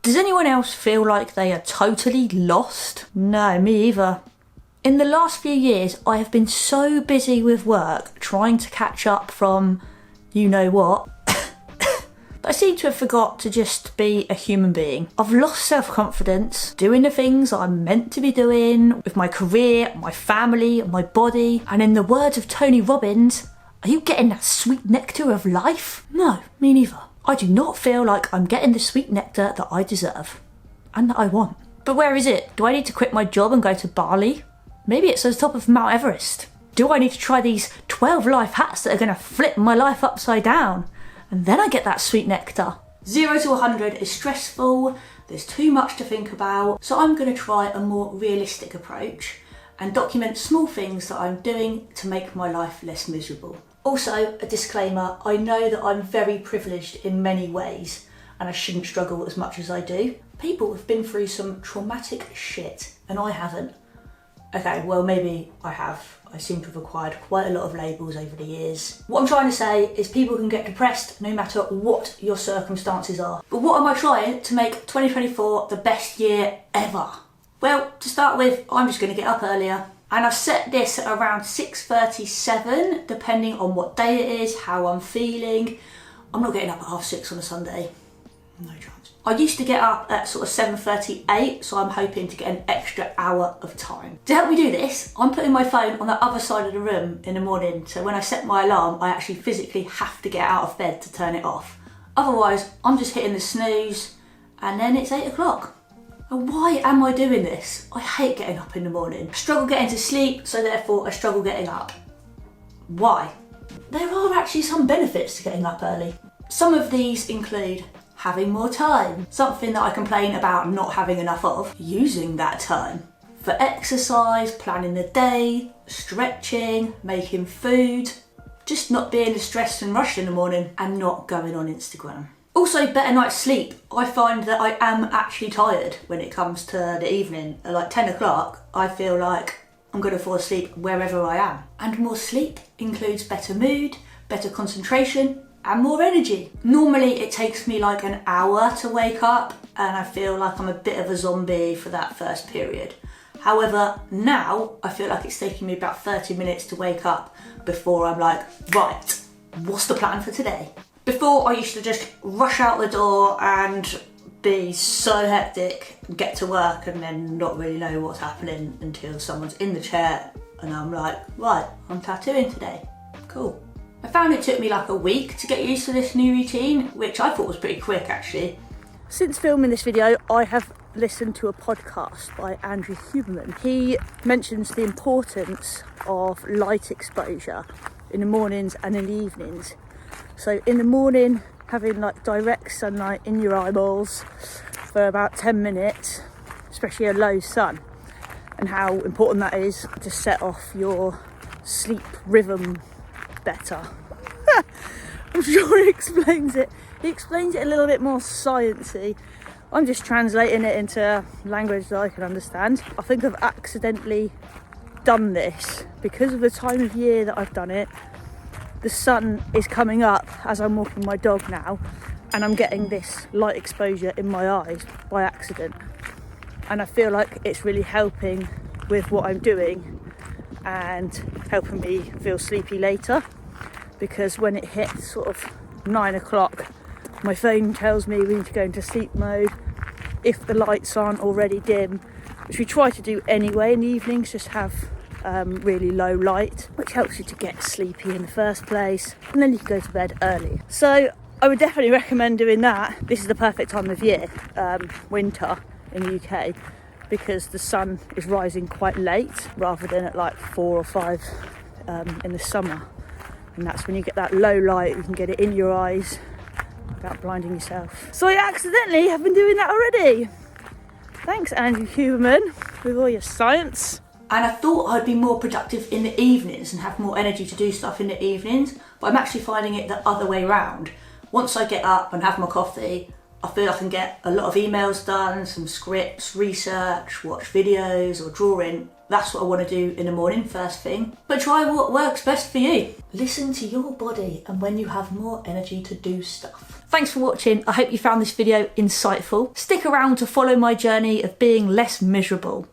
Does anyone else feel like they are totally lost? No, me either. In the last few years, I have been so busy with work, trying to catch up from you know what, that I seem to have forgot to just be a human being. I've lost self-confidence, doing the things I'm meant to be doing with my career, my family, my body, and in the words of Tony Robbins, are you getting that sweet nectar of life? No, me neither. I do not feel like I'm getting the sweet nectar that I deserve and that I want. But where is it? Do I need to quit my job and go to Bali? Maybe it's at the top of Mount Everest. Do I need to try these 12 life hacks that are going to flip my life upside down? And then I get that sweet nectar. 0 to 100 is stressful, there's too much to think about, so I'm going to try a more realistic approach and document small things that I'm doing to make my life less miserable. Also, a disclaimer, I know that I'm very privileged in many ways and I shouldn't struggle as much as I do. People have been through some traumatic shit and I haven't. Okay, well maybe I have. I seem to have acquired quite a lot of labels over the years. What I'm trying to say is people can get depressed no matter what your circumstances are. But what am I trying to make 2024 the best year ever? Well, to start with, I'm just going to get up earlier. And I've set this at around 6:37, depending on what day it is, how I'm feeling. I'm not getting up at 6:30 on a Sunday. No chance. I used to get up at sort of 7:38, so I'm hoping to get an extra hour of time. To help me do this, I'm putting my phone on the other side of the room in the morning, so when I set my alarm, I actually physically have to get out of bed to turn it off. Otherwise, I'm just hitting the snooze, and then it's 8 o'clock. And why am I doing this? I hate getting up in the morning. I struggle getting to sleep, so therefore I struggle getting up. Why? There are actually some benefits to getting up early. Some of these include having more time, something that I complain about not having enough of, using that time for exercise, planning the day, stretching, making food, just not being stressed and rushed in the morning and not going on Instagram. Also, better night's sleep. I find that I am actually tired when it comes to the evening. At like 10 o'clock, I feel like I'm going to fall asleep wherever I am. And more sleep includes better mood, better concentration, and more energy. Normally it takes me like an hour to wake up and I feel like I'm a bit of a zombie for that first period. However, now I feel like it's taking me about 30 minutes to wake up before I'm like, right, what's the plan for today? Before I used to just rush out the door and be so hectic, get to work and then not really know what's happening until someone's in the chair and I'm like, right, I'm tattooing today, cool. I found it took me like a week to get used to this new routine, which I thought was pretty quick actually. Since filming this video, I have listened to a podcast by Andrew Hubberman. He mentions the importance of light exposure in the mornings and in the evenings. So in the morning, having like direct sunlight in your eyeballs for about 10 minutes, especially a low sun, and how important that is to set off your sleep rhythm better. I'm sure he explains it. He explains it a little bit more sciencey. I'm just translating it into language that I can understand. I think I've accidentally done this because of the time of year that I've done it. The sun is coming up as I'm walking my dog now, and I'm getting this light exposure in my eyes by accident. And I feel like it's really helping with what I'm doing and helping me feel sleepy later, because when it hits sort of 9 o'clock, my phone tells me we need to go into sleep mode if the lights aren't already dim, which we try to do anyway in the evenings, just have really low light, which helps you to get sleepy in the first place, and then you can go to bed early. So I would definitely recommend doing that. This is the perfect time of year, winter in the UK, because the sun is rising quite late rather than at like 4 or 5 in the summer, and that's when you get that low light. You can get it in your eyes without blinding yourself. So I accidentally have been doing that already. Thanks, Andrew Hubberman, with all your science. And I thought I'd be more productive in the evenings and have more energy to do stuff in the evenings, but I'm actually finding it the other way round. Once I get up and have my coffee, I feel I can get a lot of emails done, some scripts, research, watch videos or drawing. That's what I want to do in the morning, first thing. But try what works best for you. Listen to your body and when you have more energy to do stuff. Thanks for watching. I hope you found this video insightful. Stick around to follow my journey of being less miserable.